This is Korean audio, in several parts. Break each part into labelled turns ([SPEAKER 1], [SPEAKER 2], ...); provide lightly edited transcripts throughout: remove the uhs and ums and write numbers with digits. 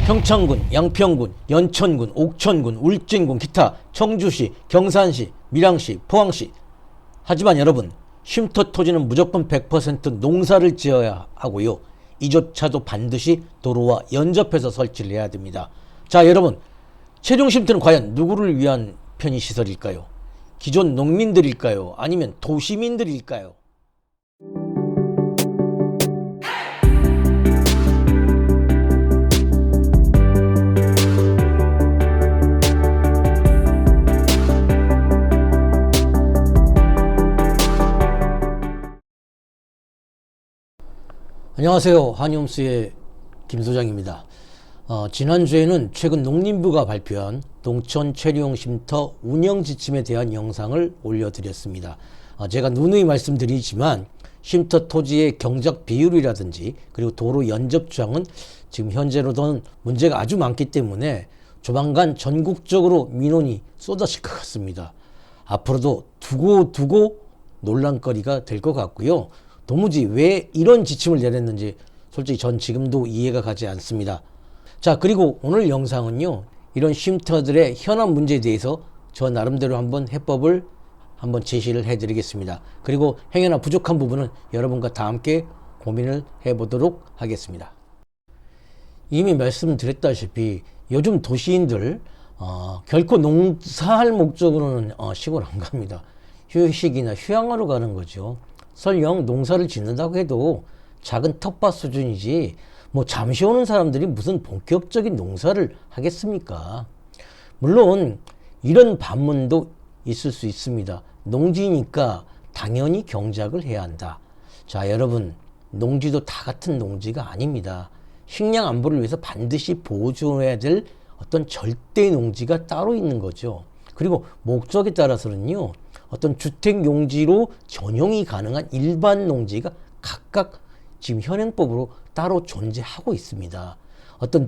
[SPEAKER 1] 평창군, 양평군, 연천군, 옥천군, 울진군, 기타 청주시, 경산시, 밀양시, 포항시. 하지만 여러분, 쉼터 토지는 무조건 100% 농사를 지어야 하고요. 이조차도 반드시 도로와 연접해서 설치를 해야 됩니다. 자, 여러분, 체중 쉼터는 과연 누구를 위한 편의시설일까요? 기존 농민들일까요? 아니면 도시민들일까요? 안녕하세요. 한의홈스의 김소장입니다. 지난주에는 최근 농림부가 발표한 농촌 체류용 쉼터 운영 지침에 대한 영상을 올려드렸습니다. 제가 누누이 말씀드리지만 쉼터 토지의 경작 비율이라든지 그리고 도로 연접 조항은 지금 현재로는 문제가 아주 많기 때문에 조만간 전국적으로 민원이 쏟아질 것 같습니다. 앞으로도 두고 논란거리가 될 것 같고요. 도무지 왜 이런 지침을 내렸는지 솔직히 전 지금도 이해가 가지 않습니다. 자, 그리고 오늘 영상은요, 이런 쉼터들의 현안 문제에 대해서 저 나름대로 한번 해법을 한번 제시를 해드리겠습니다. 그리고 행여나 부족한 부분은 여러분과 다 함께 고민을 해보도록 하겠습니다. 이미 말씀드렸다시피 요즘 도시인들 결코 농사할 목적으로는 시골 안 갑니다. 휴식이나 휴양하러 가는 거죠. 설령 농사를 짓는다고 해도 작은 텃밭 수준이지 뭐 잠시 오는 사람들이 무슨 본격적인 농사를 하겠습니까? 물론 이런 반문도 있을 수 있습니다. 농지니까 당연히 경작을 해야 한다. 자, 여러분, 농지도 다 같은 농지가 아닙니다. 식량 안보를 위해서 반드시 보존해야 될 어떤 절대 농지가 따로 있는 거죠. 그리고 목적에 따라서는요, 어떤 주택 용지로 전용이 가능한 일반 농지가 각각 지금 현행법으로 따로 존재하고 있습니다.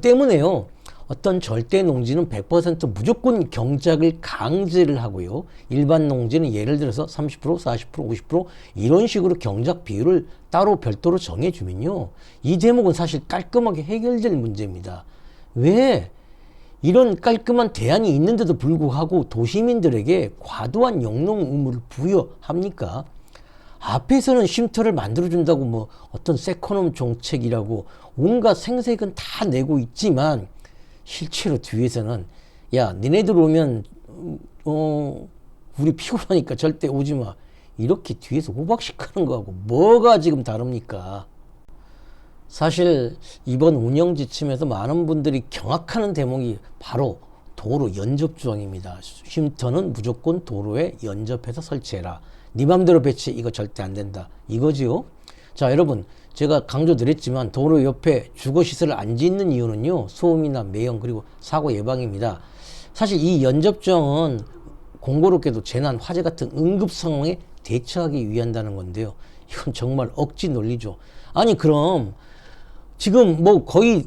[SPEAKER 1] 때문에요, 어떤 절대 농지는 100% 무조건 경작을 강제를 하고요. 일반 농지는 예를 들어서 30%, 40%, 50% 이런 식으로 경작 비율을 따로 별도로 정해주면요, 이 대목은 사실 깔끔하게 해결될 문제입니다. 왜? 이런 깔끔한 대안이 있는데도 불구하고 도시민들에게 과도한 영농 의무를 부여합니까? 앞에서는 쉼터를 만들어준다고 뭐 어떤 세컨홈 정책이라고 온갖 생색은 다 내고 있지만 실제로 뒤에서는 야, 니네들 오면 우리 피곤하니까 절대 오지 마, 이렇게 뒤에서 호박식하는 거하고 뭐가 지금 다릅니까? 사실 이번 운영 지침에서 많은 분들이 경악하는 대목이 바로 도로 연접 조항입니다. 쉼터는 무조건 도로에 연접해서 설치해라. 네 맘대로 배치, 이거 절대 안 된다, 이거지요. 자, 여러분, 제가 강조드렸지만 도로 옆에 주거시설을 안 짓는 이유는요, 소음이나 매연 그리고 사고 예방입니다. 사실 이 연접 조항은 공교롭게도 재난, 화재 같은 응급 상황에 대처하기 위한다는 건데요, 이건 정말 억지 논리죠. 아니, 그럼 지금 뭐 거의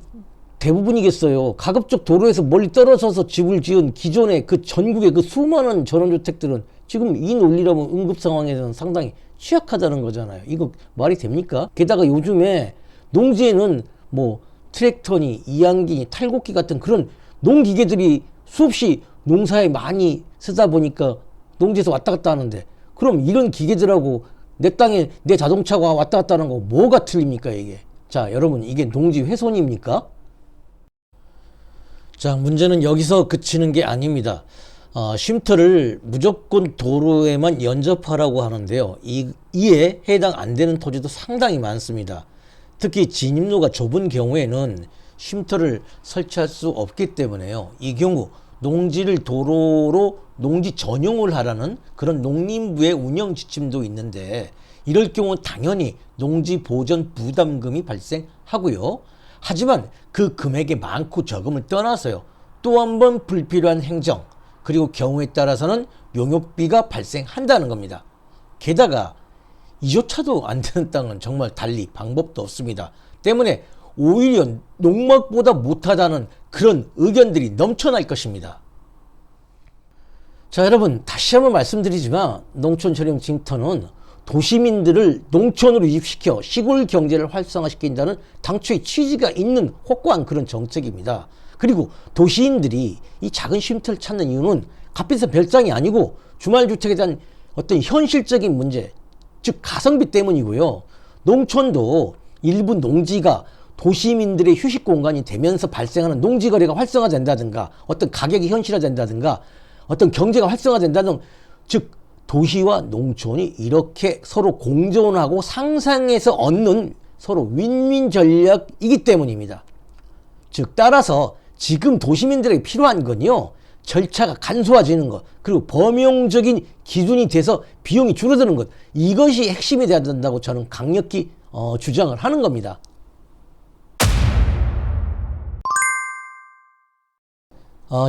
[SPEAKER 1] 대부분이겠어요, 가급적 도로에서 멀리 떨어져서 집을 지은 기존의 그 전국의 그 수많은 전원주택들은 지금 이 논리라면 응급 상황에서는 상당히 취약하다는 거잖아요. 이거 말이 됩니까? 게다가 요즘에 농지에는 뭐 트랙터니 이양기니 탈곡기 같은 그런 농기계들이 수없이 농사에 많이 쓰다 보니까 농지에서 왔다 갔다 하는데, 그럼 이런 기계들하고 내 땅에 내 자동차가 왔다 갔다 하는 거 뭐가 틀립니까, 이게? 자, 여러분, 이게 농지 훼손입니까? 자, 문제는 여기서 그치는 게 아닙니다. 쉼터를 무조건 도로에만 연접하라고 하는데요, 이에 해당 안 되는 토지도 상당히 많습니다. 특히 진입로가 좁은 경우에는 쉼터를 설치할 수 없기 때문에요, 이 경우 농지를 도로로 농지 전용을 하라는 그런 농림부의 운영 지침도 있는데, 이럴 경우 당연히 농지 보전 부담금이 발생하고요. 하지만 그 금액의 많고 적음을 떠나서요, 또 한 번 불필요한 행정 그리고 경우에 따라서는 용역비가 발생한다는 겁니다. 게다가 이조차도 안 되는 땅은 정말 달리 방법도 없습니다. 때문에 오히려 농막보다 못하다는 그런 의견들이 넘쳐날 것입니다. 자, 여러분, 다시 한번 말씀드리지만 농촌 체류용 쉼터는 도시민들을 농촌으로 이입시켜 시골 경제를 활성화시킨다는 당초의 취지가 있는 확고한 그런 정책입니다. 그리고 도시인들이 이 작은 쉼터를 찾는 이유는 값비싼 별장이 아니고 주말주택에 대한 어떤 현실적인 문제, 즉 가성비 때문이고요. 농촌도 일부 농지가 도시민들의 휴식 공간이 되면서 발생하는 농지 거래가 활성화된다든가 어떤 가격이 현실화된다든가 어떤 경제가 활성화된다든 즉 도시와 농촌이 이렇게 서로 공존하고 상생해서 얻는 서로 윈윈 전략이기 때문입니다. 즉 따라서 지금 도시민들에게 필요한 건요, 절차가 간소화지는 것, 그리고 범용적인 기준이 돼서 비용이 줄어드는 것, 이것이 핵심이 돼야 된다고 저는 강력히 주장을 하는 겁니다.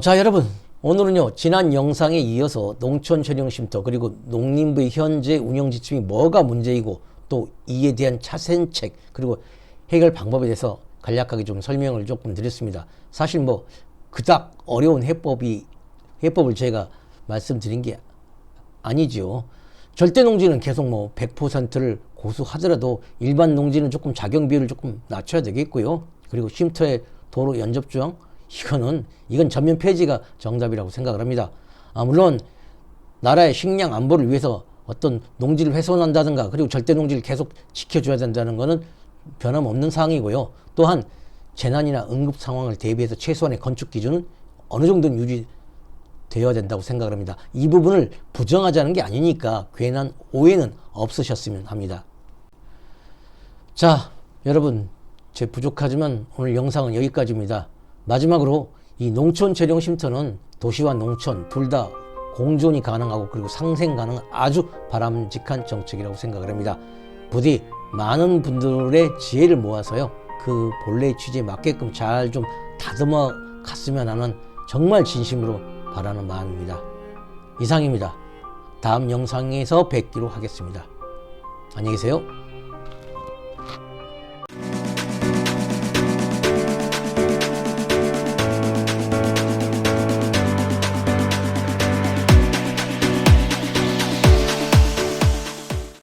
[SPEAKER 1] 자, 여러분, 오늘은요 지난 영상에 이어서 농촌 전용 쉼터 그리고 농림부의 현재 운영 지침이 뭐가 문제이고 또 이에 대한 차선책 그리고 해결 방법에 대해서 간략하게 좀 설명을 조금 드렸습니다. 사실 뭐 그닥 어려운 해법을 제가 말씀드린 게 아니죠. 절대 농지는 계속 뭐 100%를 고수하더라도 일반 농지는 조금 작용 비율을 조금 낮춰야 되겠고요. 그리고 쉼터의 도로 연접 조항 이건 전면 폐지가 정답이라고 생각을 합니다. 물론 나라의 식량 안보를 위해서 어떤 농지를 훼손한다든가 그리고 절대 농지를 계속 지켜줘야 된다는 것은 변함없는 사항이고요. 또한 재난이나 응급 상황을 대비해서 최소한의 건축 기준은 어느 정도는 유지되어야 된다고 생각을 합니다. 이 부분을 부정하자는 게 아니니까 괜한 오해는 없으셨으면 합니다. 자, 여러분, 제 부족하지만 오늘 영상은 여기까지입니다. 마지막으로 이 농촌 전용 쉼터는 도시와 농촌 둘 다 공존이 가능하고 그리고 상생 가능한 아주 바람직한 정책이라고 생각을 합니다. 부디 많은 분들의 지혜를 모아서요 그 본래의 취지에 맞게끔 잘 좀 다듬어 갔으면 하는 정말 진심으로 바라는 마음입니다. 이상입니다. 다음 영상에서 뵙기로 하겠습니다. 안녕히 계세요.